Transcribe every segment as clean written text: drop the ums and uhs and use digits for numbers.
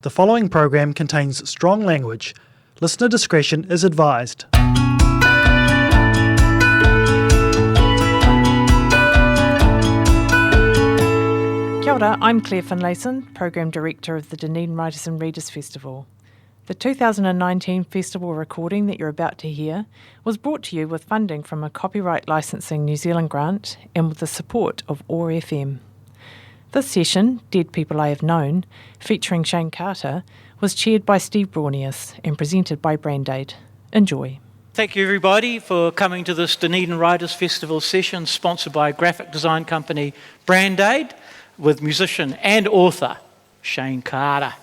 The following program contains strong language. Listener discretion is advised. Kia ora, I'm Claire Finlayson, Program Director of the Dunedin Writers and Readers Festival. The 2019 festival recording that you're about to hear was brought to you with funding from a Copyright Licensing New Zealand grant and with the support of OAR FM. This session, Dead People I Have Known, featuring Shayne Carter, was chaired by Steve Braunias and presented by Brand-Aid. Enjoy. Thank you everybody for coming to this Dunedin Writers Festival session sponsored by graphic design company Brand-Aid with musician and author Shayne Carter.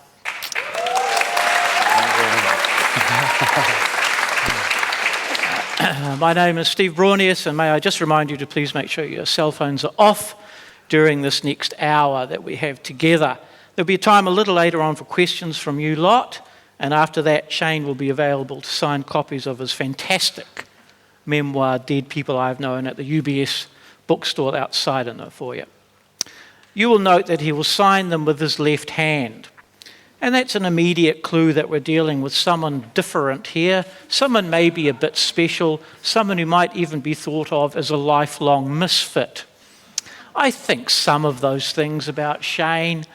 My name is Steve Braunias, and may I just remind you to please make sure your cell phones are off during this next hour that we have together. There'll be a time a little later on for questions from you lot, and after that Shayne will be available to sign copies of his fantastic memoir, Dead People I've Known, at the UBS bookstore outside in there for you. You will note that he will sign them with his left hand, and that's an immediate clue that we're dealing with someone different here, someone maybe a bit special, someone who might even be thought of as a lifelong misfit. I think some of those things about Shayne,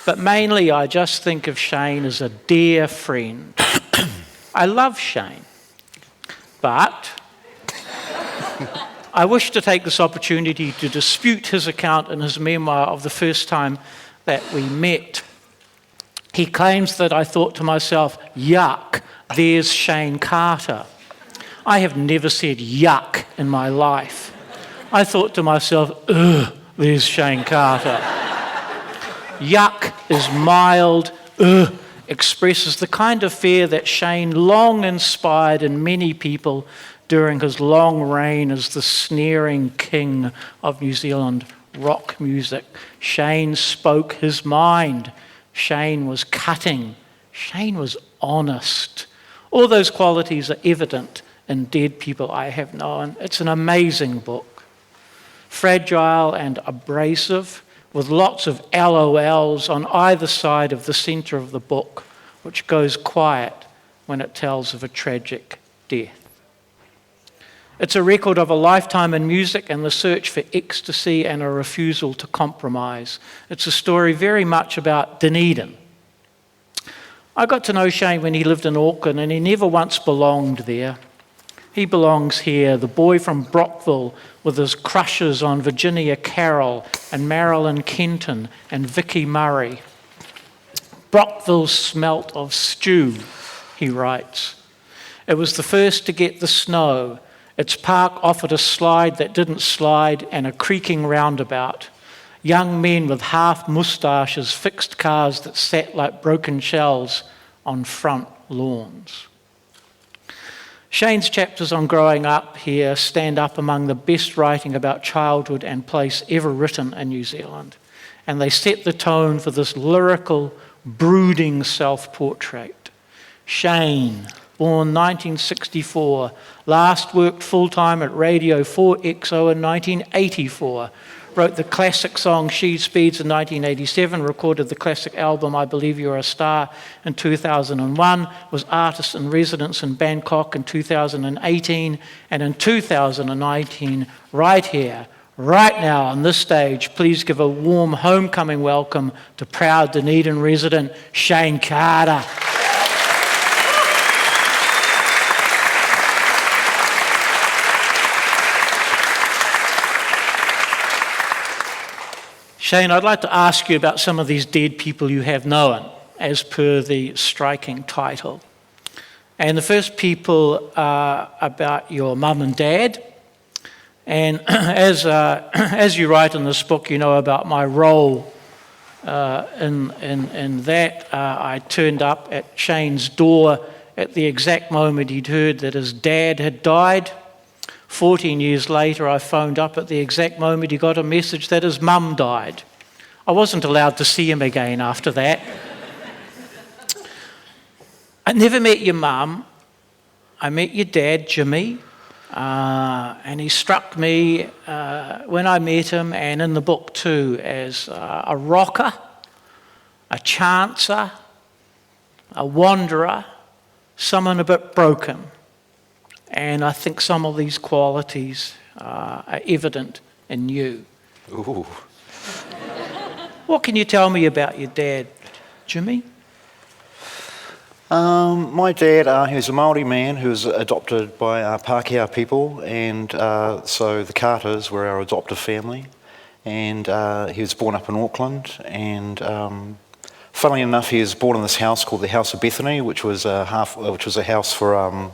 but mainly I just think of Shayne as a dear friend. I love Shayne, but I wish to take this opportunity to dispute his account in his memoir of the first time that we met. He claims that I thought to myself, yuck, there's Shayne Carter. I have never said yuck in my life. I thought to myself, ugh, there's Shayne Carter. Yuck is mild, expresses the kind of fear that Shayne long inspired in many people during his long reign as the sneering king of New Zealand rock music. Shayne spoke his mind. Shayne was cutting. Shayne was honest. All those qualities are evident in Dead People I Have Known. It's an amazing book. Fragile and abrasive, with lots of LOLs on either side of the centre of the book, which goes quiet when it tells of a tragic death. It's a record of a lifetime in music and the search for ecstasy and a refusal to compromise. It's a story very much about Dunedin. I got to know Shayne when he lived in Auckland, and he never once belonged there. He belongs here, the boy from Brockville with his crushes on Virginia Carroll and Marilyn Kenton and Vicky Murray. Brockville smelt of stew, he writes. It was the first to get the snow. Its park offered a slide that didn't slide and a creaking roundabout. Young men with half moustaches fixed cars that sat like broken shells on front lawns. Shayne's chapters on growing up here stand up among the best writing about childhood and place ever written in New Zealand, and they set the tone for this lyrical, brooding self-portrait. Shayne, born 1964, last worked full-time at Radio 4XO in 1984, wrote the classic song She Speeds in 1987, recorded the classic album I Believe You're a Star in 2001, was artist in residence in Bangkok in 2018, and in 2019, right here, right now on this stage, please give a warm homecoming welcome to proud Dunedin resident Shayne Carter. Shayne, I'd like to ask you about some of these dead people you have known, as per the striking title. And the first people are about your mum and dad. And as you write in this book, you know about my role in that. I turned up at Shayne's door at the exact moment he'd heard that his dad had died. 14 years later, I phoned up at the exact moment he got a message that his mum died. I wasn't allowed to see him again after that. I never met your mum. I met your dad, Jimmy, and he struck me when I met him, and in the book too, as a rocker, a chancer, a wanderer, someone a bit broken. And I think some of these qualities are evident in you. Ooh. What can you tell me about your dad, Jimmy? My dad, he was a Māori man who was adopted by Pākehā people, and so the Carters were our adoptive family. And he was born up in Auckland, and funnily enough, he was born in this house called the House of Bethany, which was a house for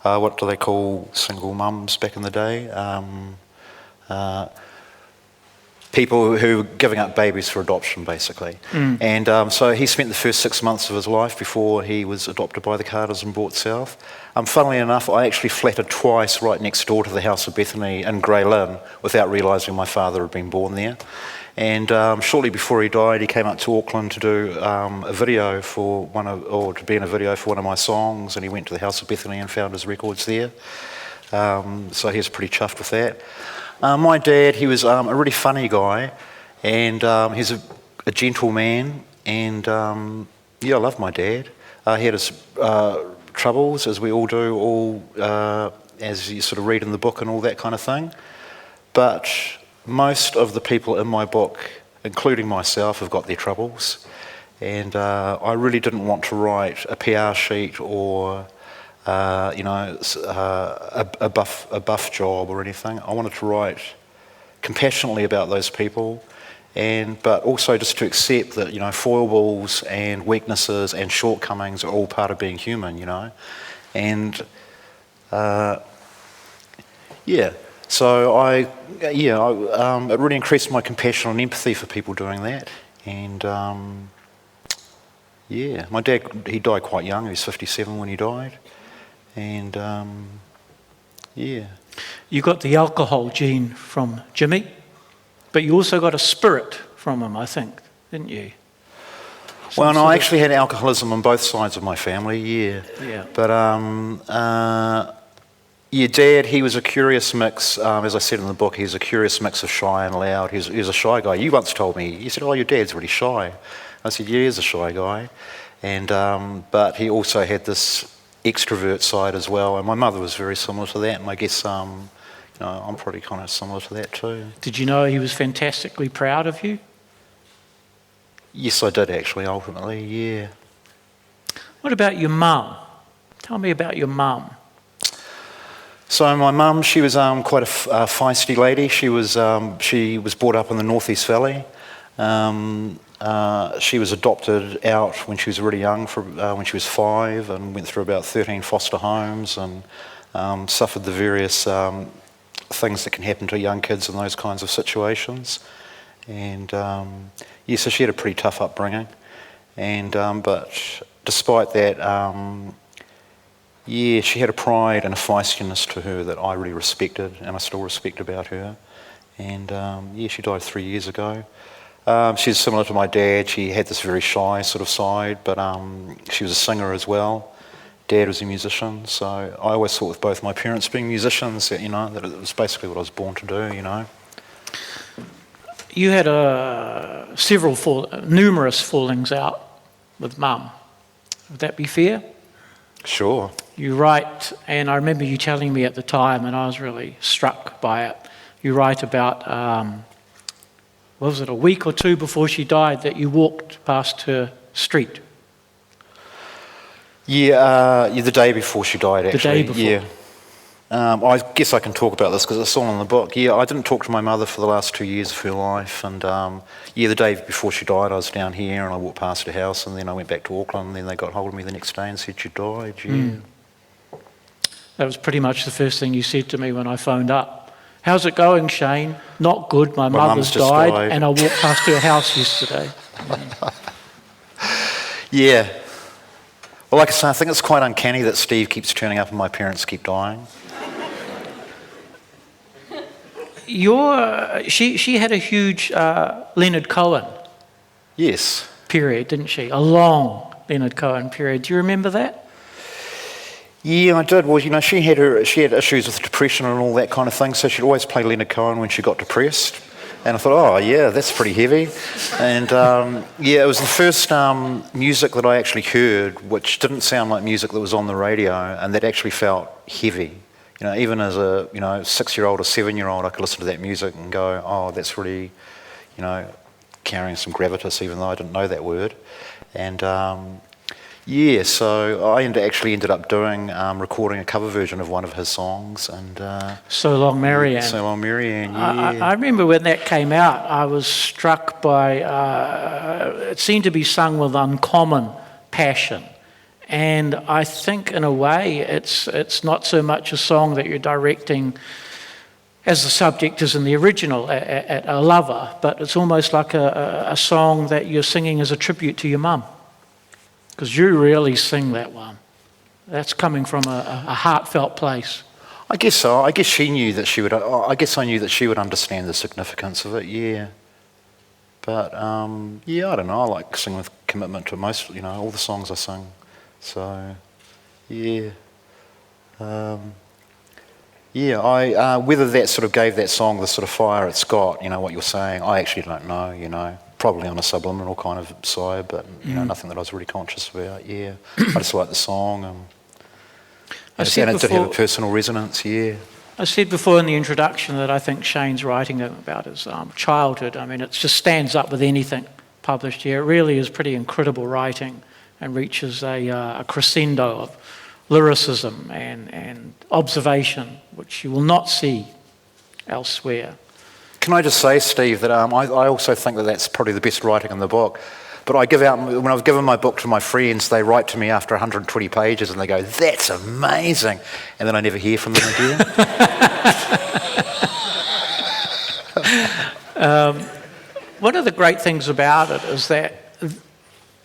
what do they call single mums back in the day? People who were giving up babies for adoption, basically. And so he spent the first 6 months of his life before he was adopted by the Carters and brought south. Funnily enough, I actually flattered twice right next door to the House of Bethany in Grey Lynn without realising my father had been born there. And shortly before he died, he came up to Auckland to do a video for to be in a video for one of my songs, and he went to the House of Bethany and found his records there. So he was pretty chuffed with that. My dad, he was a really funny guy, and he's a gentle man, and I love my dad. He had his troubles, as we all do, as you sort of read in the book and all that kind of thing. But most of the people in my book, including myself, have got their troubles, and I really didn't want to write a PR sheet or a buff job or anything. I wanted to write compassionately about those people, but also just to accept that foibles and weaknesses and shortcomings are all part of being human, and So it really increased my compassion and empathy for people doing that, and my dad, he died quite young. He was 57 when he died. And You got the alcohol gene from Jimmy, but you also got a spirit from him, I think, didn't you? Well, no, I actually had alcoholism on both sides of my family, yeah. But, Dad, he was a curious mix, as I said in the book, he's a curious mix of shy and loud. He was a shy guy. You once told me, you said, oh, your dad's really shy. I said, yeah, he's a shy guy. And but he also had this extrovert side as well, and my mother was very similar to that, and I guess I'm probably kind of similar to that too. Did you know he was fantastically proud of you? Yes, I did actually, ultimately, yeah. What about your mum? Tell me about your mum. So my mum, she was quite a feisty lady. She was brought up in the North East Valley. She was adopted out when she was really young, when she was 5, and went through about 13 foster homes and suffered the various things that can happen to young kids in those kinds of situations. And so she had a pretty tough upbringing. And but despite that, she had a pride and a feistiness to her that I really respected, and I still respect about her. And she died 3 years ago. She's similar to my dad. She had this very shy sort of side, but she was a singer as well. Dad was a musician, so I always thought with both my parents being musicians that that it was basically what I was born to do. You had numerous fallings out with Mum. Would that be fair? Sure. You write, and I remember you telling me at the time, and I was really struck by it. You write about, was it a week or two before she died that you walked past her street? The day before she died, actually. The day before? Yeah. I guess I can talk about this because it's all in the book. Yeah, I didn't talk to my mother for the last 2 years of her life, and the day before she died, I was down here and I walked past her house, and then I went back to Auckland, and then they got hold of me the next day and said she died. Yeah. That was pretty much the first thing you said to me when I phoned up. How's it going, Shayne? Not good. My mother's died, and I walked past her house yesterday. Yeah. Well, like I say, I think it's quite uncanny that Steve keeps turning up and my parents keep dying. She had a huge Leonard Cohen period, didn't she? A long Leonard Cohen period. Do you remember that? Yeah, I did. Well, she had issues with depression and all that kind of thing, so she'd always play Leonard Cohen when she got depressed. And I thought, oh, yeah, that's pretty heavy. And, it was the first music that I actually heard which didn't sound like music that was on the radio and that actually felt heavy. You know, even as a 6-year-old or 7-year-old, I could listen to that music and go, oh, that's really, carrying some gravitas, even though I didn't know that word. And so I actually ended up recording a cover version of one of his songs. And So Long Marianne. So Long Marianne, I remember when that came out, I was struck by, it seemed to be sung with uncommon passion. And I think in a way it's not so much a song that you're directing as the subject is in the original at a lover, but it's almost like a song that you're singing as a tribute to your mum. Because you really sing that one. That's coming from a heartfelt place. I guess so. I guess she knew that she would. I guess I knew that she would understand the significance of it. Yeah. But I don't know. I like singing with commitment to most. All the songs I sing. So, yeah. Whether that sort of gave that song the sort of fire it's got. What you're saying. I actually don't know. Probably on a subliminal kind of side, but nothing that I was really conscious about. Yeah, I just like the song, and it did have a personal resonance. Yeah. I said before in the introduction that I think Shayne's writing about his childhood. I mean, it just stands up with anything published here. It really is pretty incredible writing, and reaches a crescendo of lyricism and observation, which you will not see elsewhere. Can I just say, Steve, that I also think that that's probably the best writing in the book. But when I've given my book to my friends, they write to me after 120 pages and they go, "That's amazing," and then I never hear from them again. One of the great things about it is that,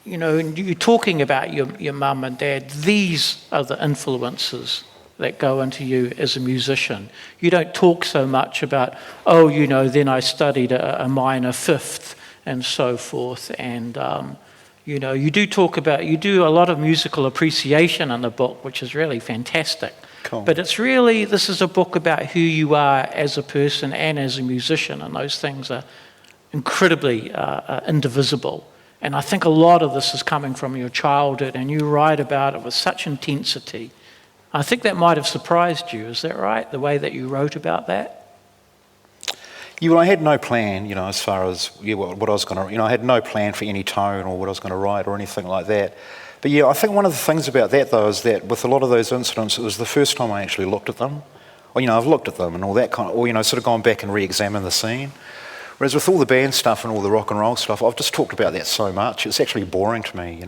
you're talking about your mum and dad. These are the influences that go into you as a musician. You don't talk so much about, then I studied a minor fifth and so forth. And, you do a lot of musical appreciation in the book, which is really fantastic. Cool. But this is a book about who you are as a person and as a musician, and those things are incredibly indivisible. And I think a lot of this is coming from your childhood, and you write about it with such intensity. I think that might have surprised you, is that right? The way that you wrote about that? Yeah, well, I had no plan, as far as what I was going to, I had no plan for any tone or what I was going to write or anything like that. But I think one of the things about that, though, is that with a lot of those incidents, it was the first time I actually looked at them. Or, I've looked at them and all that kind of, or, sort of gone back and re-examined the scene. Whereas with all the band stuff and all the rock and roll stuff, I've just talked about that so much, it's actually boring to me,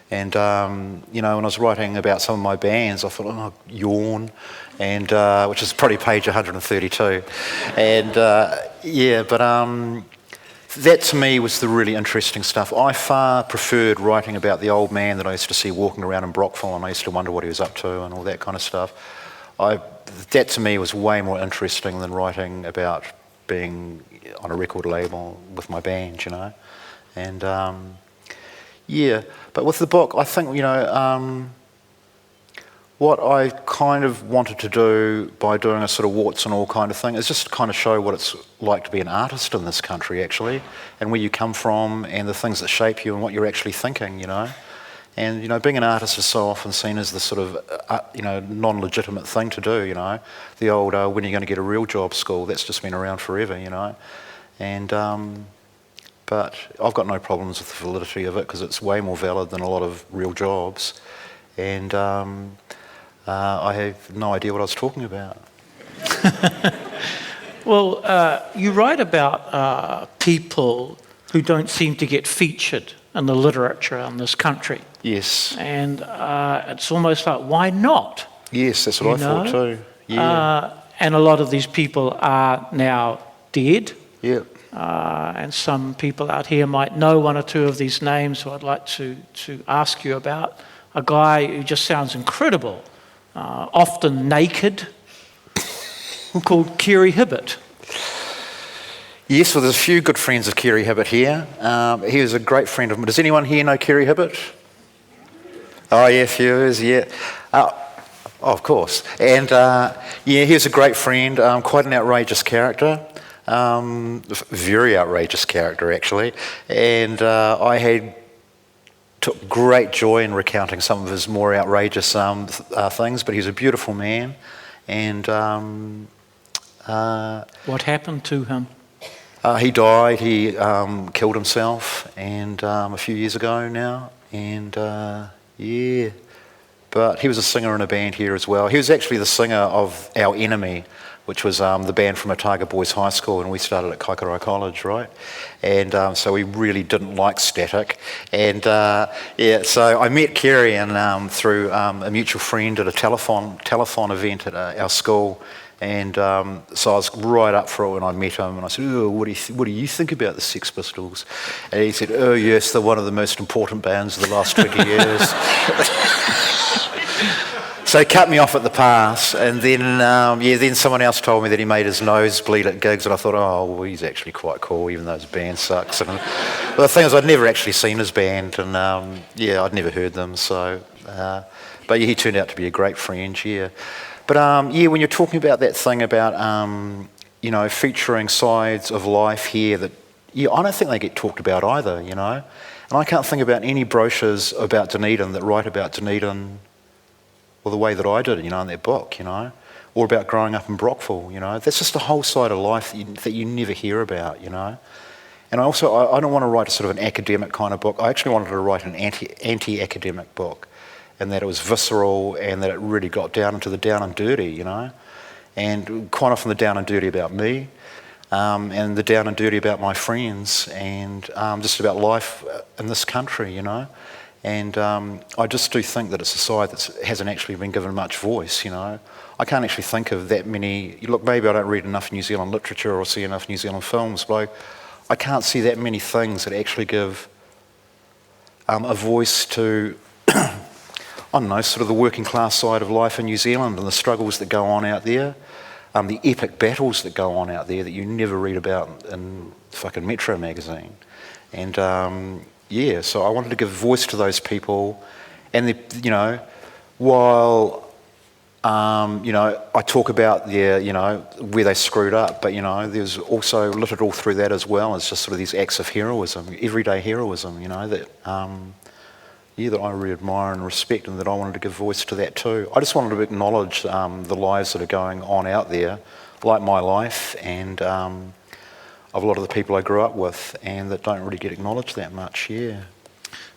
And, when I was writing about some of my bands, I thought, yawn, and which is probably page 132. And, that to me was the really interesting stuff. I far preferred writing about the old man that I used to see walking around in Brockville, and I used to wonder what he was up to and all that kind of stuff. That to me was way more interesting than writing about being on a record label with my band, And, but with the book, I think, what I kind of wanted to do by doing a sort of warts and all kind of thing is just kind of show what it's like to be an artist in this country, actually, and where you come from and the things that shape you and what you're actually thinking, And, being an artist is so often seen as the sort of, non-legitimate thing to do, The old, when are you going to get a real job school, that's just been around forever, And, but I've got no problems with the validity of it because it's way more valid than a lot of real jobs. And I have no idea what I was talking about. Well, you write about people who don't seem to get featured in the literature in this country. Yes. And it's almost like, why not? Yes, that's what I thought too. Yeah. And a lot of these people are now dead. Yeah. And some people out here might know one or two of these names, so I'd like to ask you about a guy who just sounds incredible, often naked, called Kerry Hibbert. Yes, well, there's a few good friends of Kerry Hibbert here. He was a great friend of mine. Does anyone here know Kerry Hibbert? Oh, yeah, a few is, yeah. Of course. And, he was a great friend, quite an outrageous character. Very outrageous character, actually. And I took great joy in recounting some of his more outrageous things, but he's a beautiful man. And What happened to him? he died. He killed himself, and a few years ago now. And yeah, but he was a singer in a band here as well. He was actually the singer of Our Enemy, which was the band from Otago Boys High School, and we started at Kaikorai College, right? And so we really didn't like static. And yeah, so I met Kerry and through a mutual friend at a telethon event at our school. And so I was right up for it when I met him, and I said, "Oh, what do you think about the Sex Pistols?" And he said, "Oh yes, they're one of the most important bands of the last 20 years." So he cut me off at the pass, and then then someone else told me that he made his nose bleed at gigs, and I thought, oh, well, he's actually quite cool, even though his band sucks. And but the thing is, I'd never actually seen his band, and I'd never heard them. So, but yeah, he turned out to be a great friend. Yeah. But when you're talking about that thing about featuring sides of life here that I don't think they get talked about either, and I can't think about any brochures about Dunedin that write about Dunedin, well, the way that I did, in that book, or about growing up in Brockville, that's just a whole side of life that you never hear about, And I don't want to write a sort of an academic kind of book. I actually wanted to write an anti-academic book. And that it was visceral, and that it really got down into the down and dirty, and quite often the down and dirty about me, and the down and dirty about my friends, and just about life in this country, And I just do think that it's a side that hasn't actually been given much voice, I can't actually think of that many. Look, maybe I don't read enough New Zealand literature or see enough New Zealand films, but I can't see that many things that actually give a voice to I don't know, sort of the working class side of life in New Zealand and the struggles that go on out there, the epic battles that go on out there that you never read about in fucking Metro magazine. And so I wanted to give voice to those people, and while I talk about their, where they screwed up, but there's also littered all through that as well as just sort of these acts of heroism, everyday heroism, that I really admire and respect, and that I wanted to give voice to that too. I just wanted to acknowledge the lives that are going on out there, like my life, and of a lot of the people I grew up with, and that don't really get acknowledged that much, yeah.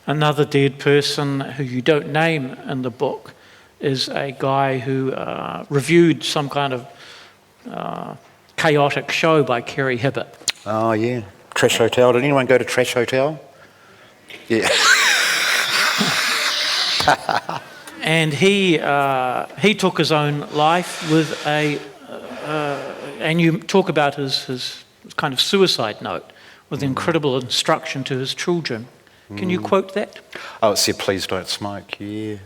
Another dead person who you don't name in the book is a guy who reviewed some kind of chaotic show by Kerry Hibbert. Oh yeah, Trash Hotel. Did anyone go to Trash Hotel? Yeah. And he took his own life with and you talk about his kind of suicide note with incredible instruction to his children. Can you quote that? Oh, it said, "Please don't smoke." Yeah.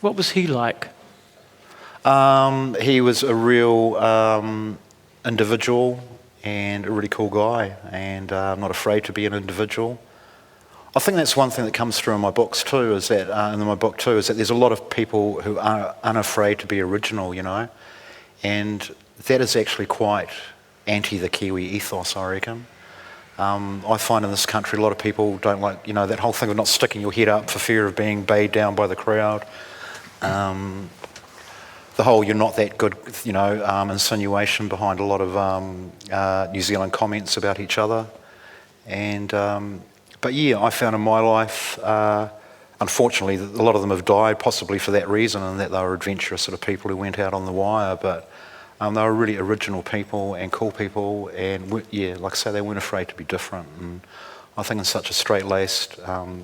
What was he like? He was a real individual and a really cool guy, and not afraid to be an individual. I think that's one thing that comes through in my books too, is that there's a lot of people who are unafraid to be original, and that is actually quite anti the Kiwi ethos, I reckon. I find in this country a lot of people don't like, that whole thing of not sticking your head up for fear of being bayed down by the crowd. The whole "you're not that good," insinuation behind a lot of New Zealand comments about each other, and. But yeah, I found in my life, unfortunately, a lot of them have died, possibly for that reason, and that they were adventurous sort of people who went out on the wire. But they were really original people and cool people, and like I say, they weren't afraid to be different. And I think in such a straight-laced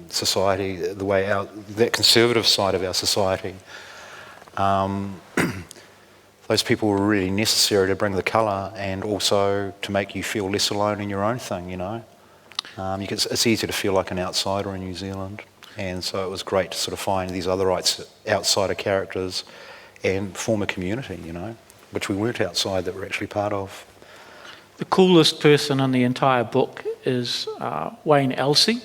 society, the way that conservative side of our society, those people were really necessary to bring the colour and also to make you feel less alone in your own thing, It's easy to feel like an outsider in New Zealand, and so it was great to sort of find these other outsider characters and form a community, which we weren't outside, that we're actually part of. The coolest person in the entire book is Wayne Elsey,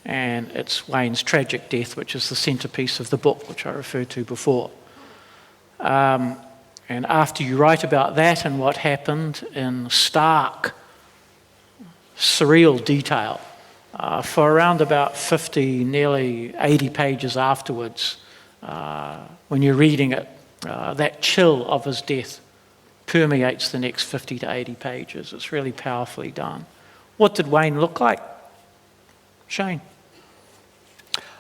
and it's Wayne's tragic death, which is the centrepiece of the book, which I referred to before. And after you write about that and what happened in stark, surreal detail, for around about 50, nearly 80 pages afterwards, when you're reading it, that chill of his death permeates the next 50 to 80 pages. It's really powerfully done. What did Wayne look like, Shayne?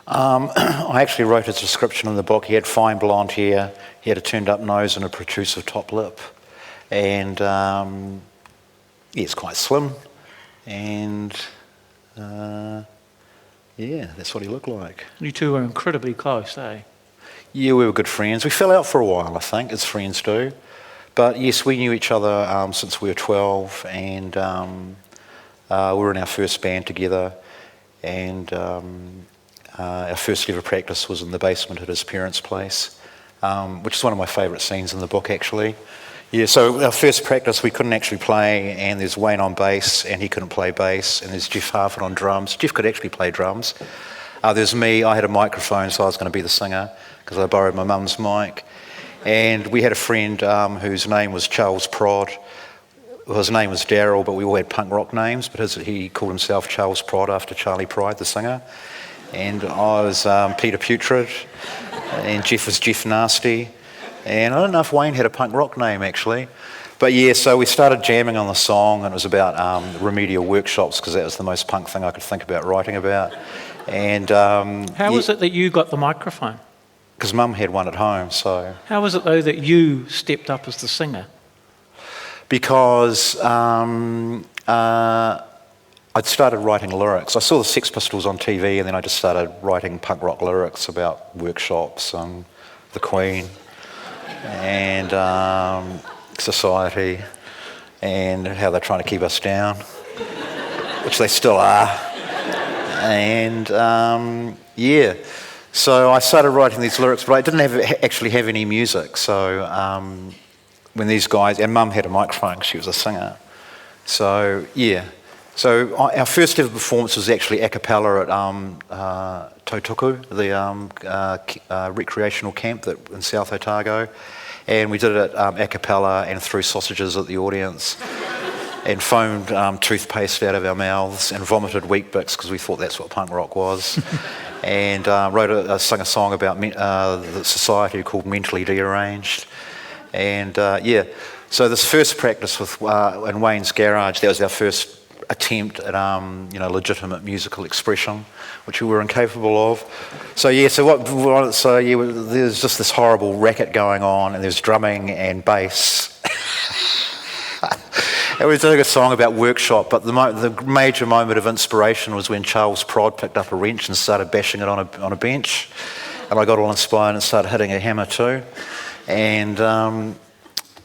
I actually wrote his description in the book. He had fine blonde hair, he had a turned up nose and a protrusive top lip, and he's quite slim, and that's what he looked like. You two were incredibly close, eh? Yeah, we were good friends. We fell out for a while, I think, as friends do. But yes, we knew each other since we were 12, and we were in our first band together, and our first ever practice was in the basement at his parents' place, which is one of my favourite scenes in the book, actually. Yeah, so our first practice we couldn't actually play, and there's Wayne on bass, and he couldn't play bass, and there's Jeff Harford on drums. Jeff could actually play drums. There's me, I had a microphone, so I was going to be the singer, because I borrowed my mum's mic. And we had a friend whose name was Charles Prod. Well, his name was Daryl, but we all had punk rock names, but he called himself Charles Prod after Charlie Pride, the singer. And I was Peter Putrid, and Jeff was Jeff Nasty. And I don't know if Wayne had a punk rock name, actually. But yeah, so we started jamming on the song, and it was about remedial workshops, because that was the most punk thing I could think about writing about. And how was it that you got the microphone? Because Mum had one at home, so... How was it, though, that you stepped up as the singer? Because I'd started writing lyrics. I saw the Sex Pistols on TV, and then I just started writing punk rock lyrics about workshops and the Queen and society and how they're trying to keep us down, which they still are. And yeah, so I started writing these lyrics, but I didn't actually have any music. So when these guys, and Mum had a microphone because she was a singer. So yeah, so our first ever performance was actually a cappella at Tautuku, the recreational camp in South Otago, and we did it a cappella and threw sausages at the audience. And foamed toothpaste out of our mouths and vomited Weet-Bix because we thought that's what punk rock was. And sung a song about the society called Mentally Dearranged. And yeah, so this first practice in Wayne's garage, that was our first attempt at legitimate musical expression, which we were incapable of. So yeah, there's just this horrible racket going on, and there's drumming and bass. And we were doing a song about workshop, but the major moment of inspiration was when Charles Prod picked up a wrench and started bashing it on a bench, and I got all inspired and started hitting a hammer too. And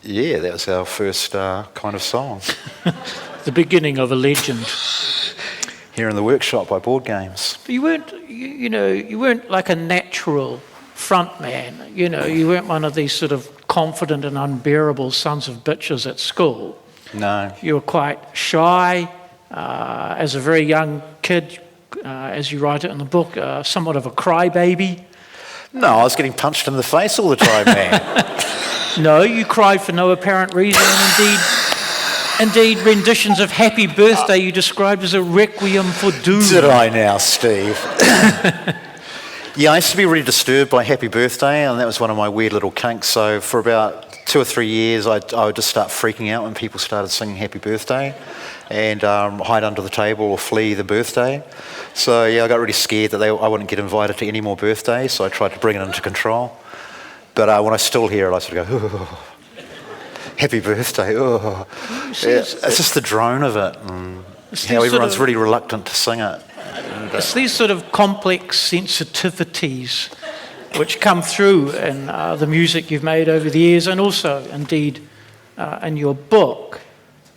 yeah, that was our first kind of song. The beginning of a legend. Here in the workshop by Board Games. But you weren't like a natural front man. You weren't one of these sort of confident and unbearable sons of bitches at school. No. You were quite shy as a very young kid, as you write it in the book, somewhat of a crybaby. No, I was getting punched in the face all the time, man. No, you cried for no apparent reason, and indeed renditions of Happy Birthday you described as a requiem for doom. Did I now, Steve? Yeah, I used to be really disturbed by Happy Birthday, and that was one of my weird little kinks. So for about 2 or 3 years, I would just start freaking out when people started singing Happy Birthday, and hide under the table or flee the birthday. So yeah, I got really scared that I wouldn't get invited to any more birthdays, so I tried to bring it under control. But when I still hear it, I sort of go, oh, Happy Birthday, oh. It's just the drone of it, and how everyone's really reluctant to sing it. It's these sort of complex sensitivities which come through in the music you've made over the years, and also, indeed, in your book.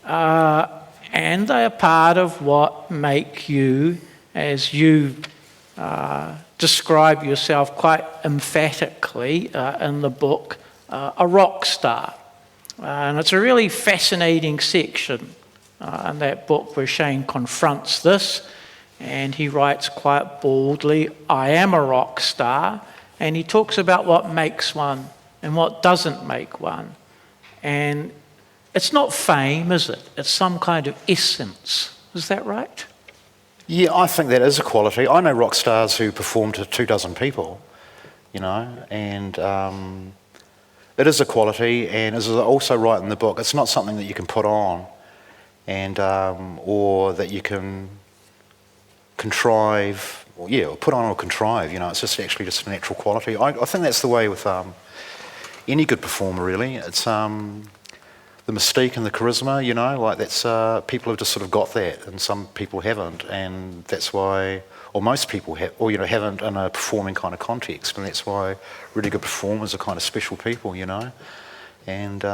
And they are part of what make you, as you describe yourself quite emphatically in the book, a rock star. And it's a really fascinating section in that book where Shayne confronts this, and he writes quite boldly, I am a rock star, and he talks about what makes one and what doesn't make one. And it's not fame, is it? It's some kind of essence. Is that right? Yeah, I think that is a quality. I know rock stars who perform to 24 people, you know, and it is a quality. And as I also write in the book, it's not something that you can put on, and or that you can contrive, or put on or contrive. You know, it's just actually just a natural quality. I think that's the way with any good performer, really. It's the mystique and the charisma, you know, like that's, people have just sort of got that, and some people haven't, and that's why, or most people have, or, you know, haven't in a performing kind of context, and that's why really good performers are kind of special people, you know. And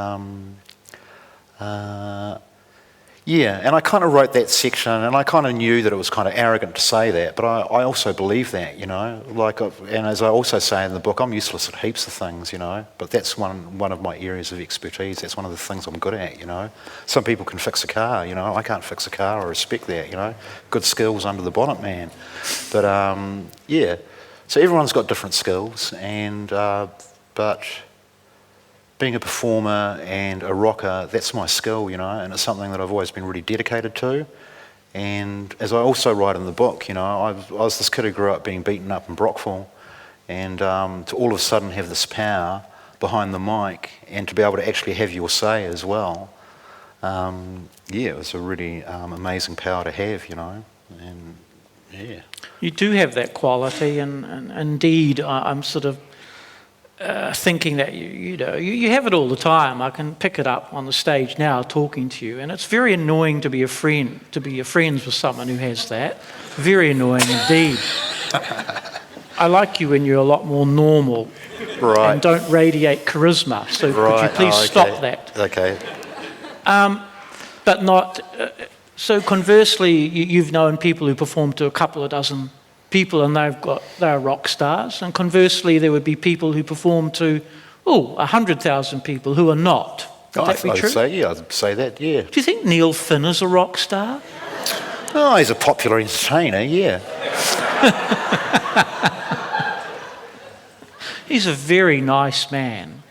yeah, and I kind of wrote that section, and I kind of knew that it was kind of arrogant to say that, but I also believe that, you know. Like, and as I also say in the book, I'm useless at heaps of things, you know, but that's one of my areas of expertise. That's one of the things I'm good at, you know. Some people can fix a car, you know. I can't fix a car. I respect that, you know. Good skills under the bonnet, man. But yeah, so everyone's got different skills, and but being a performer and a rocker, that's my skill, you know, and it's something that I've always been really dedicated to. And as I also write in the book, you know, I was this kid who grew up being beaten up in Brockville, and to all of a sudden have this power behind the mic and to be able to actually have your say as well, yeah, it was a really amazing power to have, you know, and yeah. You do have that quality, and indeed, I'm sort of thinking that you have it all the time. I can pick it up on the stage now talking to you, and it's very annoying to be a friend, to be friends with someone who has that. Very annoying indeed. I like you when you're a lot more normal, Right. and don't radiate charisma. So Right. could you please stop that? Okay. But not. So conversely, you've known people who perform to a couple of dozen people, and they're rock stars. And conversely, there would be people who perform to 100,000 people who are not. Would that be true? I'd say that, yeah. Do you think Neil Finn is a rock star? Oh, he's a popular entertainer, yeah. He's a very nice man.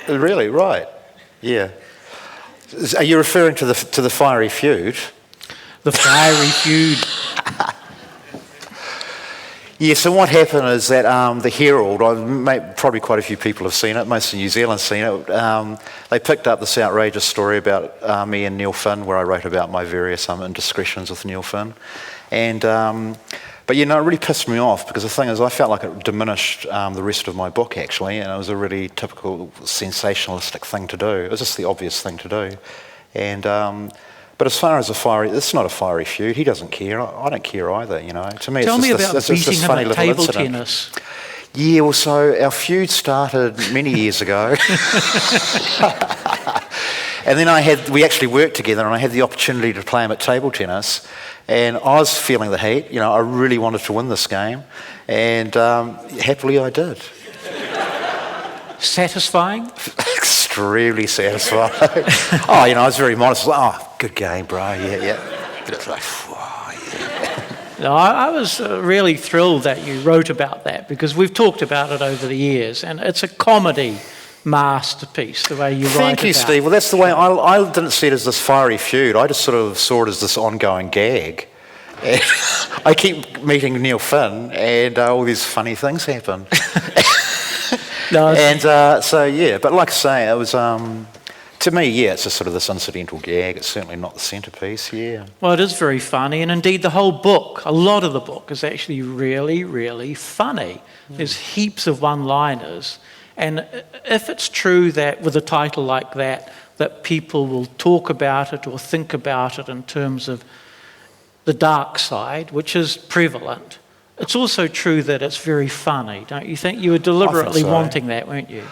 Really, right? Yeah. Are you referring to the fiery feud? The fiery feud. Yeah, so what happened is that the Herald, probably quite a few people have seen it, most of New Zealand's seen it, they picked up this outrageous story about me and Neil Finn, where I wrote about my various indiscretions with Neil Finn. And, but you know, it really pissed me off, because the thing is, I felt like it diminished the rest of my book, actually, and it was a really typical sensationalistic thing to do. It was just the obvious thing to do. And but as far as it's not a fiery feud. He doesn't care. I don't care either, you know. To me, Tell me about it's beating this him funny at little table incident. tennis. Yeah, well, so our feud started many years ago. And then we actually worked together, and I had the opportunity to play him at table tennis. And I was feeling the heat, you know, I really wanted to win this game. And happily I did. Satisfying? Extremely satisfying. Oh, you know, I was very modest. Oh, good game, bro. Yeah. But it's like, oh, yeah. No, I was really thrilled that you wrote about that, because we've talked about it over the years, and it's a comedy masterpiece, the way you write about it. Thank you, Steve. Well, that's the way, I didn't see it as this fiery feud. I just sort of saw it as this ongoing gag. And I keep meeting Neil Finn, and all these funny things happen. No, and so, yeah, but like I say, it was, to me, yeah, it's just sort of this incidental gag. It's certainly not the centrepiece, yeah. well, it is very funny, and indeed the whole book, a lot of the book, is actually really, really funny. There's heaps of one-liners, and if it's true that with a title like that people will talk about it or think about it in terms of the dark side, which is prevalent, it's also true that it's very funny, don't you think? You were deliberately wanting that, weren't you?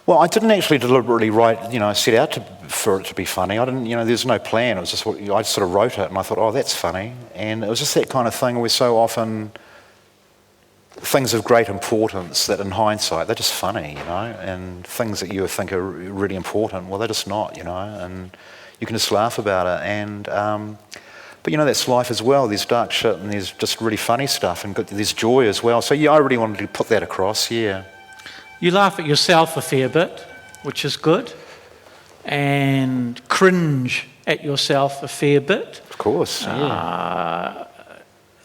Well, I didn't actually deliberately write, you know, set out for it to be funny. I didn't, you know, there's no plan. It was just, I sort of wrote it, and I thought, oh, that's funny. And it was just that kind of thing where so often things of great importance that in hindsight, they're just funny, you know, and things that you think are really important, well, they're just not, you know, and you can just laugh about it. And but, you know, that's life as well. There's dark shit, and there's just really funny stuff, and there's joy as well. So, yeah, I really wanted to put that across, yeah. You laugh at yourself a fair bit, which is good. and cringe at yourself a fair bit. Of course, yeah.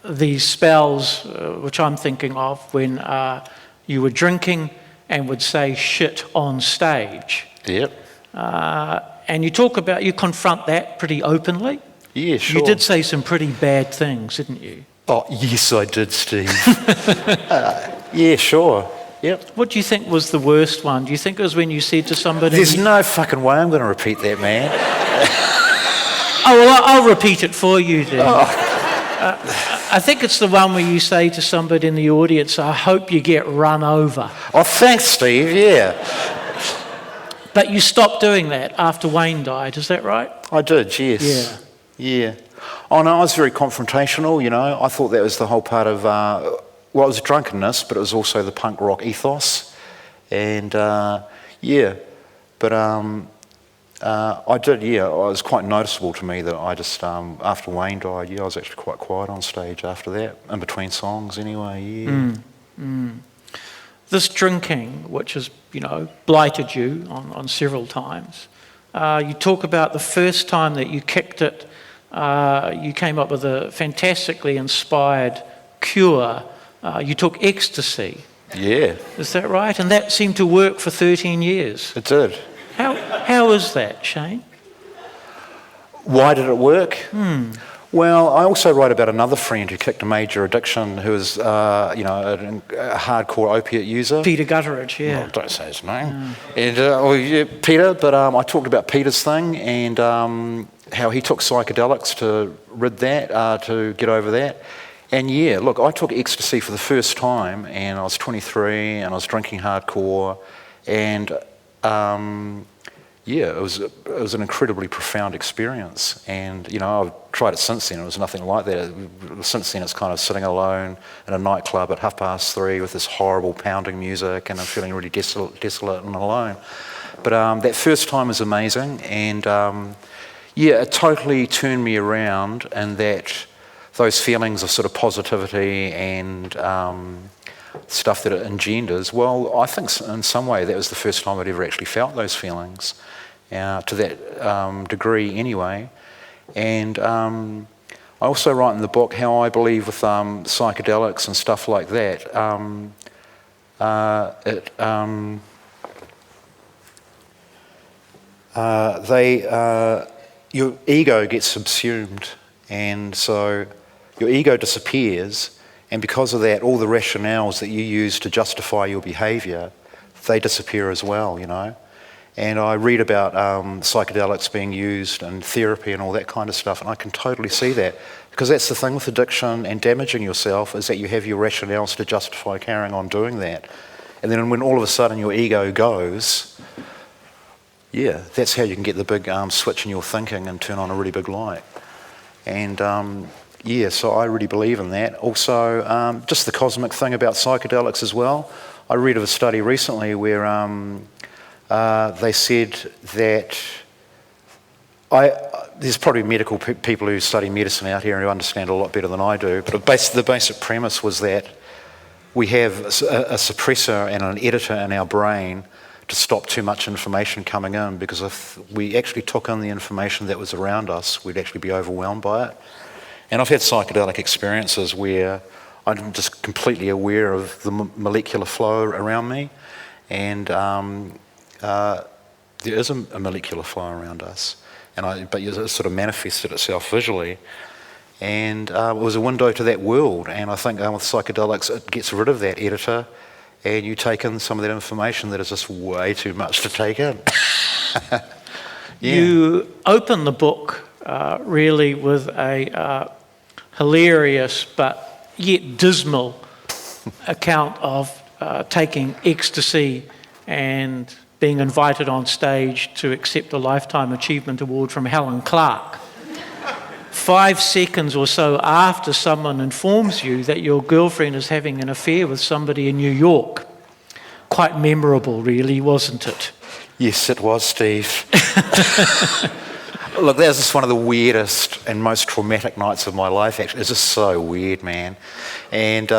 These spells, which I'm thinking of, when you were drinking and would say shit on stage. Yep. And you confront that pretty openly. Yeah, sure. You did say some pretty bad things, didn't you? Oh, yes, I did, Steve. Yeah, sure. Yep. What do you think was the worst one? Do you think it was when you said to somebody... There's no fucking way I'm going to repeat that, man. Oh, well, I'll repeat it for you then. Oh. I think it's the one where you say to somebody in the audience, I hope you get run over. Oh, thanks, Steve, yeah. But you stopped doing that after Wayne died, is that right? I did, yes. Yeah. Oh, no, I was very confrontational, you know. I thought that was the whole part of, well, it was drunkenness, but it was also the punk rock ethos. And, yeah. But I did, yeah. It was quite noticeable to me that I just, after Wayne died, yeah, I was actually quite quiet on stage after that, in between songs anyway, yeah. This drinking, which has, blighted you on several times, you talk about the first time that you kicked it, you came up with a fantastically inspired cure. You took ecstasy. Yeah. Is that right? And that seemed to work for 13 years. It did. How is that, Shayne? Why did it work? Well, I also write about another friend who kicked a major addiction, who was, a hardcore opiate user. Peter Gutteridge, yeah. Well, don't say his name. And Peter, but I talked about Peter's thing and how he took psychedelics to rid that, to get over that. And yeah, look, I took ecstasy for the first time, and I was 23, and I was drinking hardcore, and yeah, it was an incredibly profound experience. And I've tried it since then. It was nothing like that. Since then, it's kind of sitting alone in a nightclub at 3:30 with this horrible pounding music, and I'm feeling really desolate and alone. But that first time was amazing, and yeah, it totally turned me around, and those feelings of sort of positivity and stuff that it engenders, well, I think in some way that was the first time I'd ever actually felt those feelings, to that degree anyway. And I also write in the book how I believe with psychedelics and stuff like that, your ego gets subsumed, and so your ego disappears, and because of that, all the rationales that you use to justify your behaviour, they disappear as well, And I read about psychedelics being used in therapy and all that kind of stuff, and I can totally see that, because that's the thing with addiction and damaging yourself, is that you have your rationales to justify carrying on doing that. And then when all of a sudden your ego goes, yeah, that's how you can get the big switch in your thinking and turn on a really big light. And yeah, so I really believe in that. Also, just the cosmic thing about psychedelics as well. I read of a study recently where they said that there's probably medical people who study medicine out here and who understand a lot better than I do, but the basic premise was that we have a suppressor and an editor in our brain to stop too much information coming in, because if we actually took in the information that was around us, we'd actually be overwhelmed by it. And I've had psychedelic experiences where I'm just completely aware of the molecular flow around me, and there is a molecular flow around us, but it sort of manifested itself visually, and it was a window to that world. And I think with psychedelics, it gets rid of that editor, and you take in some of that information that is just way too much to take in. Yeah. You open the book really with a hilarious but yet dismal account of taking ecstasy and being invited on stage to accept a Lifetime Achievement Award from Helen Clark. 5 seconds or so after someone informs you that your girlfriend is having an affair with somebody in New York. Quite memorable, really, wasn't it? Yes, it was, Steve. Look, that was just one of the weirdest and most traumatic nights of my life, actually. It's just so weird, man. And,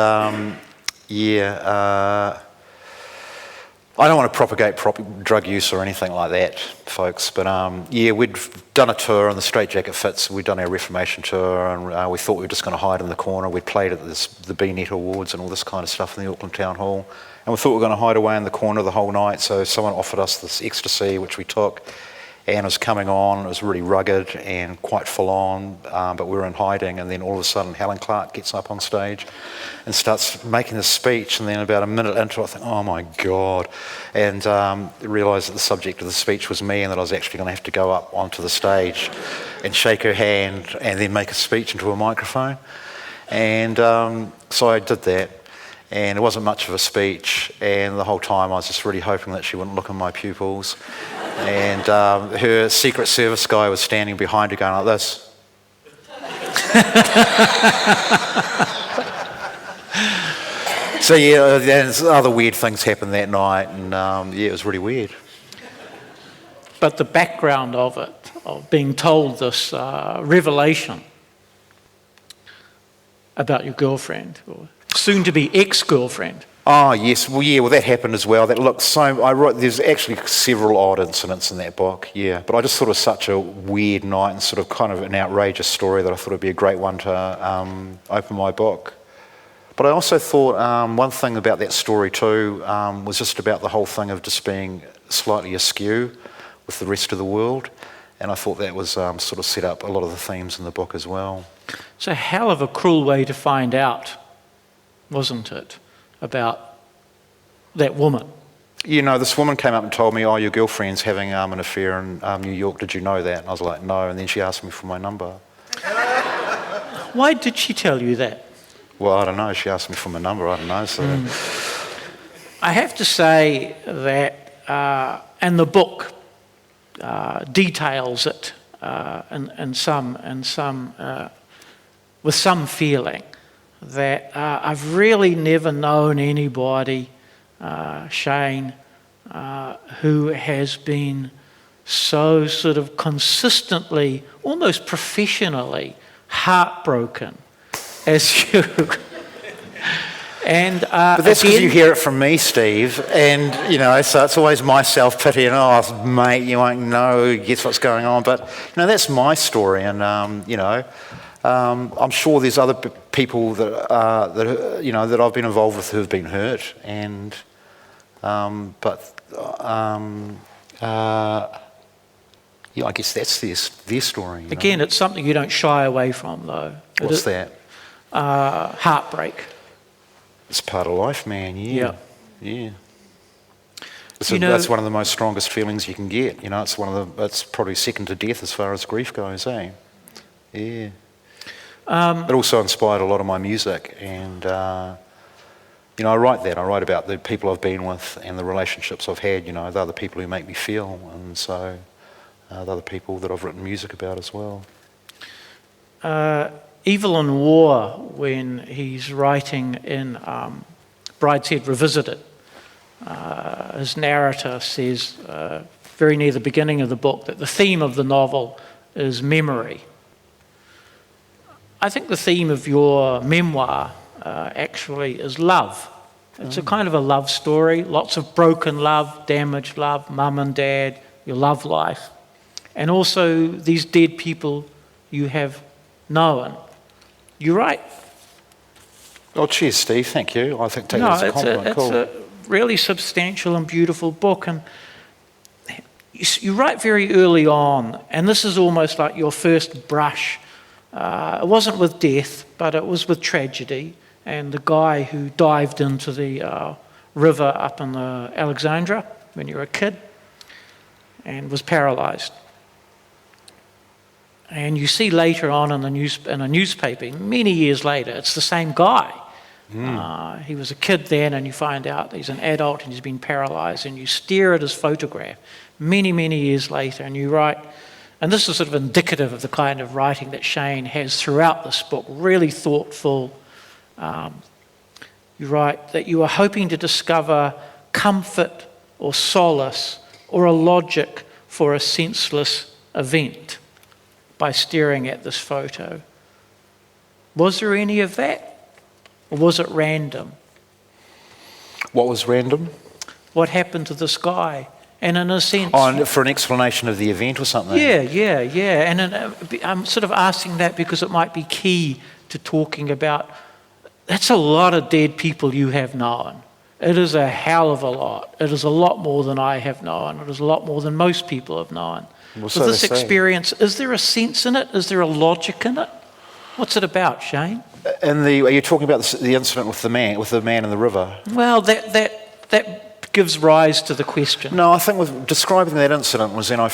I don't want to propagate drug use or anything like that, folks, but yeah, we'd done a tour on the Straitjacket Fits. We'd done our Reformation tour, and we thought we were just going to hide in the corner. We'd played at the B-Net Awards and all this kind of stuff in the Auckland Town Hall, and we thought we were going to hide away in the corner the whole night, so someone offered us this ecstasy, which we took, and it was coming on. It was really rugged and quite full on, but we were in hiding, and then all of a sudden Helen Clark gets up on stage and starts making this speech, and then about a minute into it I think, oh my God, and realised that the subject of the speech was me, and that I was actually going to have to go up onto the stage and shake her hand and then make a speech into a microphone. And so I did that, and it wasn't much of a speech, and the whole time I was just really hoping that she wouldn't look in my pupils. And her Secret Service guy was standing behind her going like this. So yeah, there's other weird things happened that night, and yeah, it was really weird. But the background of it, of being told this revelation about your girlfriend, or soon-to-be ex-girlfriend. Oh yes, well yeah, well that happened as well. That looked so. There's actually several odd incidents in that book, yeah. But I just thought it was such a weird night and sort of kind of an outrageous story that I thought it'd be a great one to open my book. But I also thought one thing about that story too was just about the whole thing of just being slightly askew with the rest of the world, and I thought that was sort of set up a lot of the themes in the book as well. It's a hell of a cruel way to find out, wasn't it, about that woman? You know, this woman came up and told me, oh, your girlfriend's having an affair in New York, did you know that? And I was like, no, and then she asked me for my number. Why did she tell you that? Well, I don't know, she asked me for my number, I don't know. So. I have to say that, and the book details it with some feeling, that I've really never known anybody, Shayne, who has been so sort of consistently, almost professionally, heartbroken as you. And but that's because you hear it from me, Steve, and you know, so it's always my self-pity and oh, mate, you won't know, guess what's going on. But you know, that's my story, and you know. I'm sure there's other people that you know that I've been involved with who have been hurt, and yeah, I guess that's their story. Again, it's something you don't shy away from, though. What's that? Heartbreak. It's part of life, man. Yeah. You know, that's one of the most strongest feelings you can get. You know, it's probably second to death as far as grief goes, eh? Yeah. It also inspired a lot of my music, and you know, I write about the people I've been with and the relationships I've had. You know, they're the people who make me feel, and so they're the people that I've written music about as well. Evil and War, when he's writing in Brideshead Revisited, his narrator says very near the beginning of the book that the theme of the novel is memory. I think the theme of your memoir actually is love. It's a kind of a love story, lots of broken love, damaged love, mum and dad, your love life, and also these dead people you have known. You're right. Oh, cheers, Steve. Thank you. I think that's a compliment. It's a really substantial and beautiful book, and you write very early on, and this is almost like your first brush. It wasn't with death, but it was with tragedy, and the guy who dived into the river up in the Alexandra when you were a kid and was paralysed. And you see later on in a newspaper, many years later, it's the same guy. He was a kid then, and you find out he's an adult and he's been paralysed, and you stare at his photograph many, many years later, and you write, and this is sort of indicative of the kind of writing that Shayne has throughout this book, really thoughtful. You write that you are hoping to discover comfort or solace or a logic for a senseless event by staring at this photo. Was there any of that? Or was it random? What was random? what happened to this guy. And in a sense... For an explanation of the event or something? Yeah. And I'm sort of asking that because it might be key to talking about... That's a lot of dead people you have known. It is a hell of a lot. It is a lot more than I have known. It is a lot more than most people have known. Well, so this experience, is there a sense in it? Is there a logic in it? What's it about, Shayne? Are you talking about the incident with the man in the river? Well, that gives rise to the question. No, I think with describing that incident was so I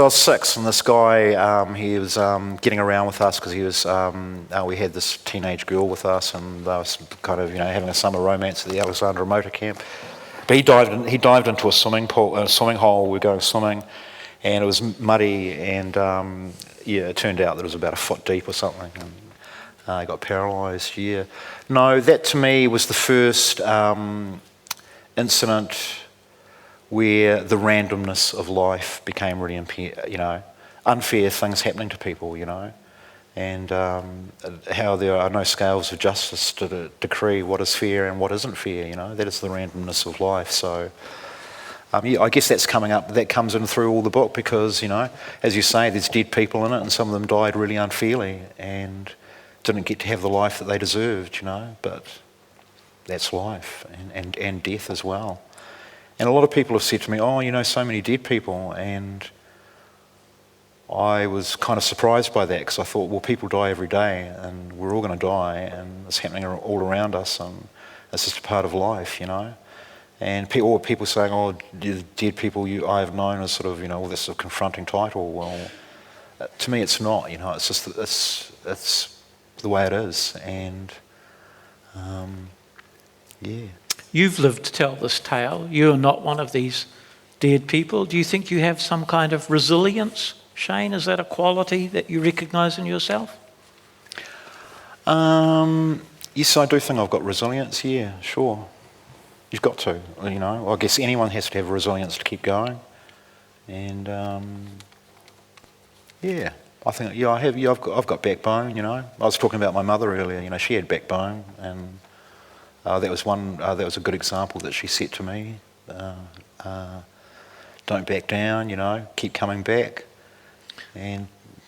was 6, and this guy, he was getting around with us because he was, we had this teenage girl with us, and they was kind of, having a summer romance at the Alexandra motor camp. But he dived into a swimming hole. We were going swimming, and it was muddy, and it turned out that it was about a foot deep or something, and he got paralysed. Yeah, no, that to me was the first incident where the randomness of life became really unfair things happening to people, and how there are no scales of justice to decree what is fair and what isn't fair. That is the randomness of life. So I guess that's coming up. That comes in through all the book because as you say, there's dead people in it, and some of them died really unfairly and didn't get to have the life that they deserved. But that's life and death as well. And a lot of people have said to me, so many dead people, and I was kind of surprised by that because I thought, well, people die every day and we're all going to die and it's happening all around us and it's just a part of life, And people saying, the dead people I have known as sort of, this sort of confronting title. Well, to me it's not, it's just, it's the way it is. And yeah. You've lived to tell this tale. You're not one of these dead people. Do you think you have some kind of resilience, Shayne? Is that a quality that you recognise in yourself? Yes, I do think I've got resilience, yeah, sure. You've got to, I guess anyone has to have resilience to keep going. And I think, I have, I've got backbone, I was talking about my mother earlier, she had backbone, and that was a good example that she set to me. Don't back down, keep coming back, and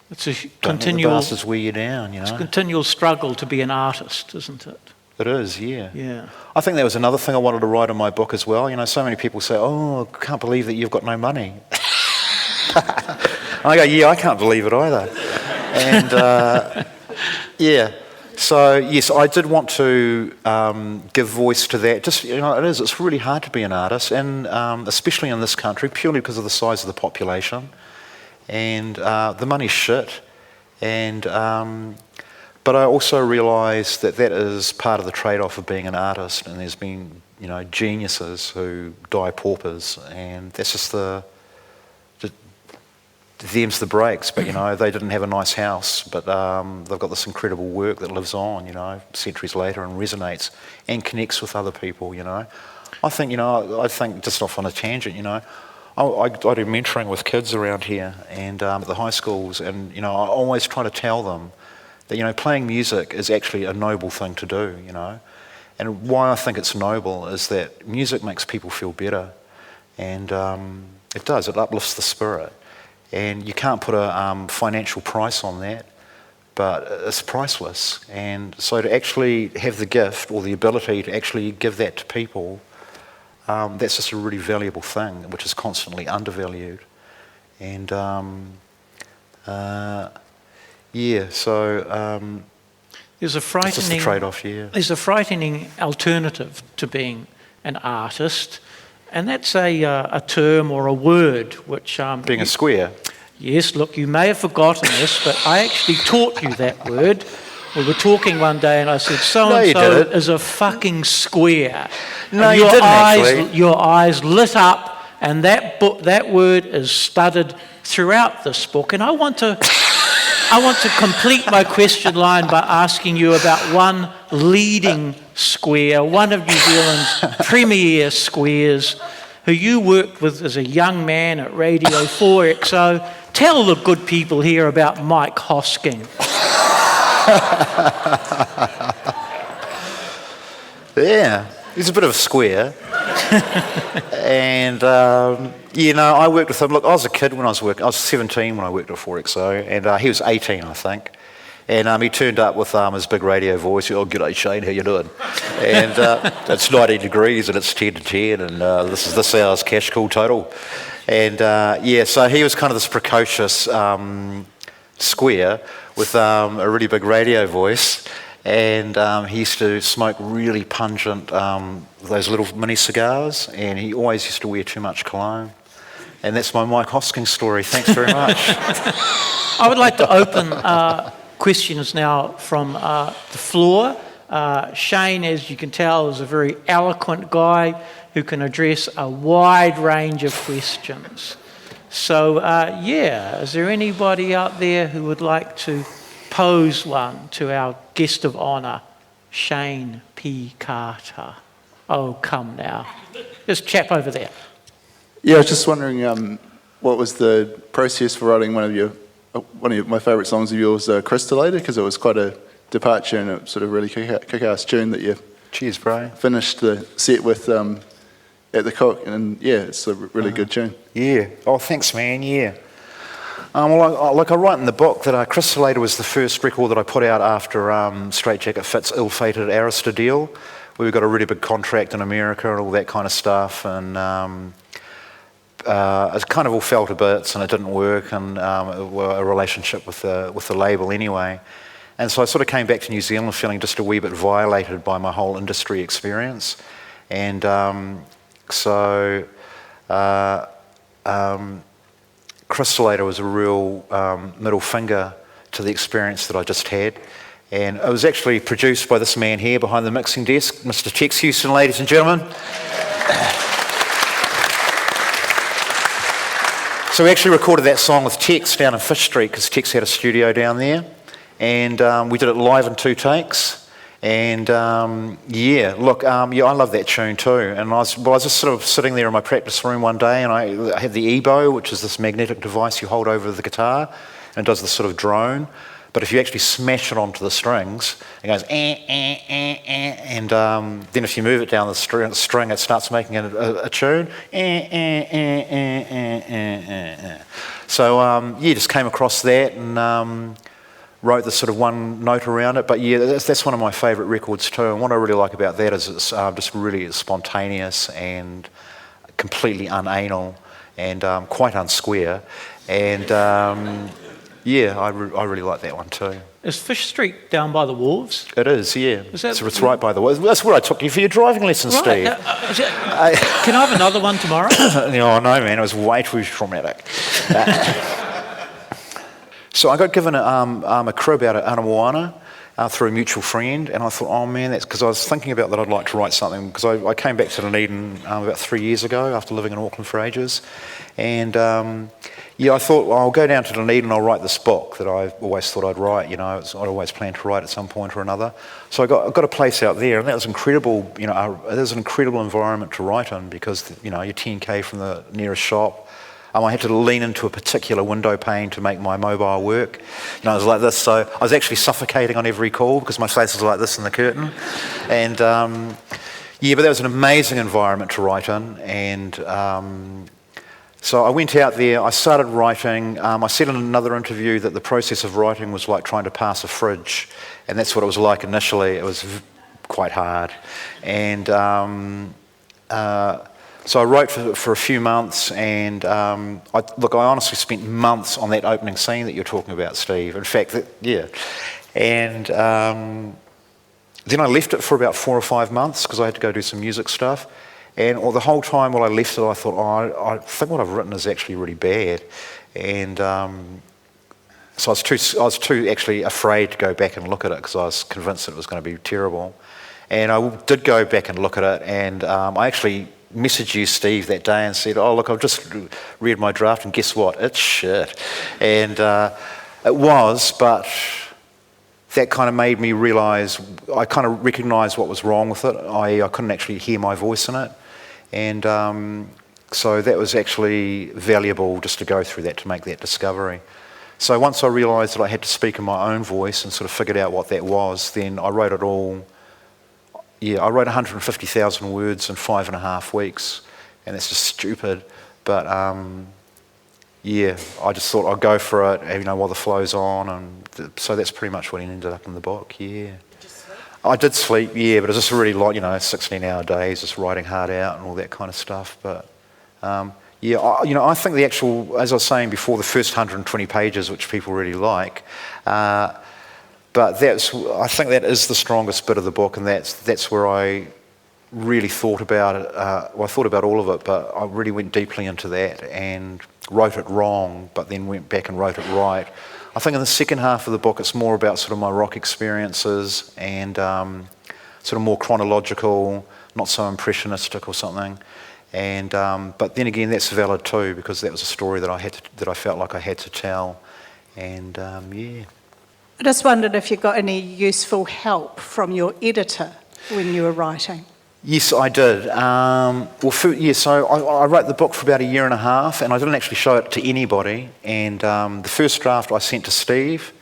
it's a don't let the bastards wear you down. It's a continual struggle to be an artist, isn't it? It is, yeah. Yeah. I think that was another thing I wanted to write in my book as well. So many people say, "Oh, I can't believe that you've got no money." I go, "Yeah, I can't believe it either," and yeah. So yes, I did want to give voice to that. Just it's really hard to be an artist, and especially in this country, purely because of the size of the population, and the money's shit. And but I also realise that is part of the trade-off of being an artist. And there's been geniuses who die paupers, and that's just them's the breaks, but they didn't have a nice house, but they've got this incredible work that lives on, centuries later and resonates and connects with other people. I think just off on a tangent, I do mentoring with kids around here and at the high schools, and I always try to tell them that playing music is actually a noble thing to do. And why I think it's noble is that music makes people feel better, and it uplifts the spirit. And you can't put a financial price on that, but it's priceless. And so to actually have the gift or the ability to actually give that to people, that's just a really valuable thing, which is constantly undervalued. And there's a it's just a trade-off, yeah. There's a frightening alternative to being an artist. And that's a term or a word which... being a square. Yes, look, you may have forgotten this, but I actually taught you that word. We were talking one day and I said, so-and-so is a fucking square. No, and you didn't actually. Your eyes lit up, and that word is studded throughout this book. And I want to complete my question line by asking you about one leading square, one of New Zealand's premier squares, who you worked with as a young man at Radio 4XO. Tell the good people here about Mike Hosking. Yeah, he's a bit of a square. And, I worked with him. Look, I was a kid when I was working. I was 17 when I worked at 4XO, and he was 18, I think. And he turned up with his big radio voice. Oh, g'day, Shayne, how you doing? And it's 90 degrees and it's 10 to 10, and this is this hour's cash call total. And so he was kind of this precocious square with a really big radio voice. And he used to smoke really pungent, those little mini cigars, and he always used to wear too much cologne. And that's my Mike Hosking story. Thanks very much. I would like to open questions now from the floor. Shayne, as you can tell, is a very eloquent guy who can address a wide range of questions. So, is there anybody out there who would like to pose one to our guest of honour, Shayne P. Carter? Oh, come now. This chap over there. Yeah, I was just wondering what was the process for writing one of my favourite songs of yours, Crystallizer, because it was quite a departure and it sort of really kick-ass tune that you Cheers, bro. finished the set with at the Cook, and it's a really good tune. Yeah. Oh, thanks, man. Yeah. Like I write in the book that Crystallizer was the first record that I put out after Straitjacket Fits' ill-fated Arista deal, where we got a really big contract in America and all that kind of stuff, and it kind of all fell to bits and it didn't work, and a relationship with the label anyway. And so I sort of came back to New Zealand feeling just a wee bit violated by my whole industry experience. And Crystallizer was a real middle finger to the experience that I just had. And it was actually produced by this man here behind the mixing desk, Mr. Tex Houston, ladies and gentlemen. So we actually recorded that song with Tex down in Fish Street, because Tex had a studio down there. And we did it live in 2 takes. And I love that tune too. And I was just sort of sitting there in my practice room one day, and I had the EBO, which is this magnetic device you hold over the guitar, and it does this sort of drone. But if you actually smash it onto the strings, it goes and then if you move it down the string, it starts making a tune. So just came across that and wrote this sort of one note around it. But that's one of my favourite records too. And what I really like about that is it's just really spontaneous and completely unanal and quite unsquare. And I really like that one too. Is Fish Street down by the wharves? It is, yeah. Is that, it's right by the wharves. That's where I took you for your driving lessons, right. Steve. Can I have another one tomorrow? No, man, it was way too traumatic. So I got given a crib out at Anamoana through a mutual friend, and I thought, oh man, that's because I was thinking about that I'd like to write something, because I came back to Dunedin about 3 years ago after living in Auckland for ages, and I thought, well, I'll go down to Dunedin and I'll write this book that I always thought I'd write. I'd always planned to write at some point or another. So I got a place out there, and that was incredible. It was an incredible environment to write in, because you're 10k from the nearest shop. I had to lean into a particular window pane to make my mobile work. It was like this, so I was actually suffocating on every call because my face was like this in the curtain. And but that was an amazing environment to write in. And so I went out there, I started writing. I said in another interview that the process of writing was like trying to pass a fridge. And that's what it was like initially. It was quite hard. And so I wrote for a few months, and I honestly spent months on that opening scene that you're talking about, Steve. In fact, and then I left it for about 4 or 5 months because I had to go do some music stuff. And the whole time while I left it, I thought, I think what I've written is actually really bad. And so I was too actually afraid to go back and look at it because I was convinced that it was going to be terrible. And I did go back and look at it, and I actually messaged you, Steve, that day and said, oh, look, I've just read my draft, and guess what? It's shit. And it was, but that kind of made me realise, I kind of recognised what was wrong with it. I couldn't actually hear my voice in it. And so that was actually valuable just to go through that, to make that discovery. So once I realised that I had to speak in my own voice and sort of figured out what that was, then I wrote it all I wrote 150,000 words in 5.5 weeks, and that's just stupid. But I just thought I'd go for it, while the flow's on, and so that's pretty much what ended up in the book. Yeah. I did sleep, but it was just really 16-hour days, just writing hard out and all that kind of stuff. But I think the actual, as I was saying before, the first 120 pages, which people really like, but I think that is the strongest bit of the book, and that's where I really thought about it. I thought about all of it, but I really went deeply into that and wrote it wrong, but then went back and wrote it right. I think in the second half of the book, it's more about sort of my rock experiences and sort of more chronological, not so impressionistic or something. And but then again, that's valid too, because that was a story that I felt like I had to tell. And I just wondered if you got any useful help from your editor when you were writing. Yes, I did. So I wrote the book for about 1.5 years, and I didn't actually show it to anybody. And the first draft I sent to Steve,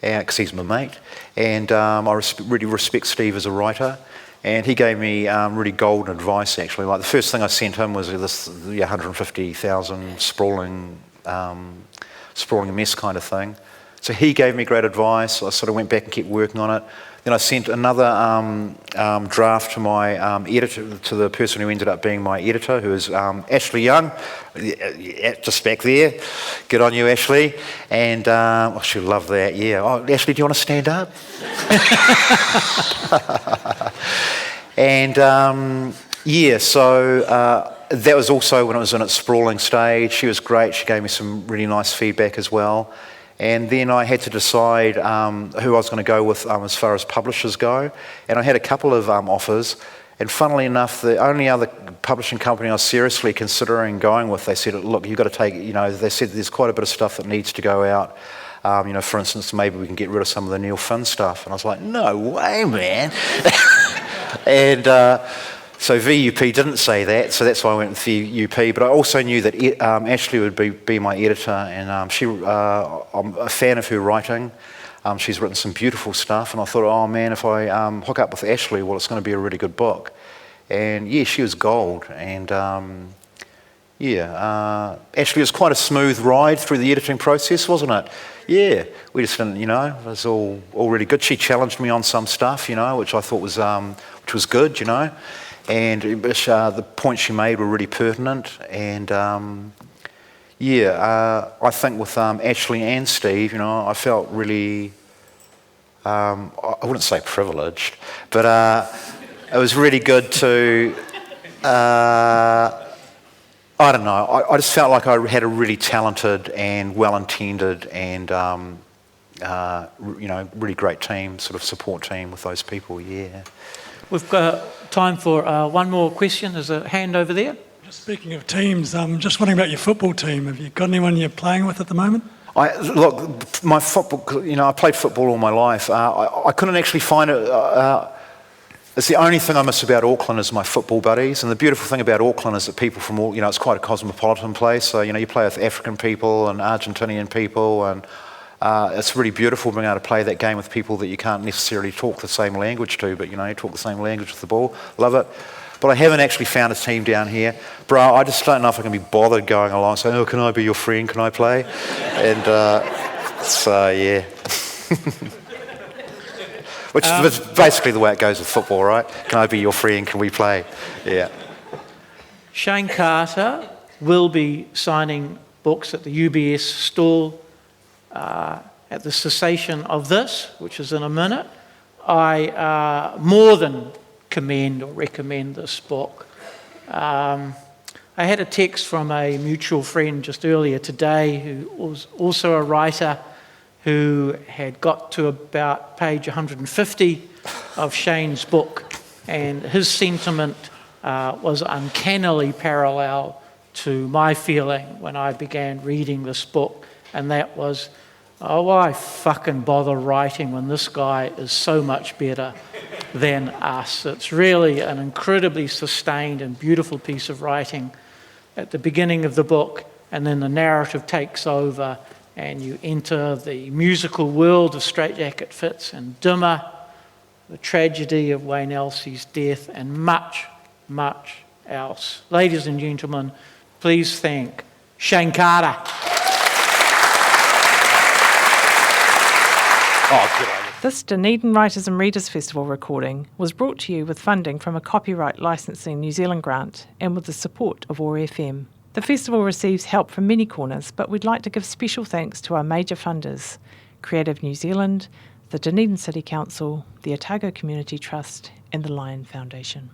because he's my mate, and I really respect Steve as a writer. And he gave me really golden advice, actually. Like, the first thing I sent him was this 150,000 sprawling mess kind of thing. So he gave me great advice. I sort of went back and kept working on it. Then I sent another draft to my editor, to the person who ended up being my editor, who is Ashley Young, just back there. Good on you, Ashley. And she'll love that, yeah. Oh, Ashley, do you want to stand up? And that was also when it was in its sprawling stage. She was great. She gave me some really nice feedback as well. And then I had to decide who I was going to go with as far as publishers go. And I had a couple of offers. And funnily enough, the only other publishing company I was seriously considering going with, they said, look, you've got to take, they said there's quite a bit of stuff that needs to go out. For instance, maybe we can get rid of some of the Neil Finn stuff. And I was like, no way, man. And so VUP didn't say that, so that's why I went with VUP. But I also knew that Ashley would be my editor, and I'm a fan of her writing. She's written some beautiful stuff, and I thought, oh man, if I hook up with Ashley, well, it's going to be a really good book. And yeah, she was gold. And Ashley was quite a smooth ride through the editing process, wasn't it? Yeah, we just didn't, it was all really good. She challenged me on some stuff, which I thought was good, And the points she made were really pertinent. And I think with Ashley and Steve, I felt really, I wouldn't say privileged, but it was really good to, I don't know, I just felt like I had a really talented and well-intended and, really great team, sort of support team with those people, yeah. We've got time for one more question. There's a hand over there. Just speaking of teams, I'm just wondering about your football team. Have you got anyone you're playing with at the moment? Look, my football, I played football all my life. I couldn't actually find it. It's the only thing I miss about Auckland is my football buddies. And the beautiful thing about Auckland is that people from all, it's quite a cosmopolitan place. So, you play with African people and Argentinian people, and it's really beautiful being able to play that game with people that you can't necessarily talk the same language to, but you talk the same language with the ball. Love it. But I haven't actually found a team down here. Bro, I just don't know if I can be bothered going along saying, oh, can I be your friend? Can I play? And yeah. Which is basically the way it goes with football, right? Can I be your friend? Can we play? Yeah. Shayne Carter will be signing books at the UBS stall at the cessation of this, which is in a minute. I more than commend or recommend this book. I had a text from a mutual friend just earlier today who was also a writer who had got to about page 150 of Shayne's book, and his sentiment was uncannily parallel to my feeling when I began reading this book, and that was, oh, why fucking bother writing when this guy is so much better than us? It's really an incredibly sustained and beautiful piece of writing at the beginning of the book, and then the narrative takes over and you enter the musical world of Straitjacket Fits and Dimmer, the tragedy of Wayne Elsie's death, and much, much else. Ladies and gentlemen, please thank Shayne Carter. Oh, good idea. This Dunedin Writers and Readers Festival recording was brought to you with funding from a Copyright Licensing New Zealand grant and with the support of OAR FM. The festival receives help from many corners, but we'd like to give special thanks to our major funders, Creative New Zealand, the Dunedin City Council, the Otago Community Trust and the Lion Foundation.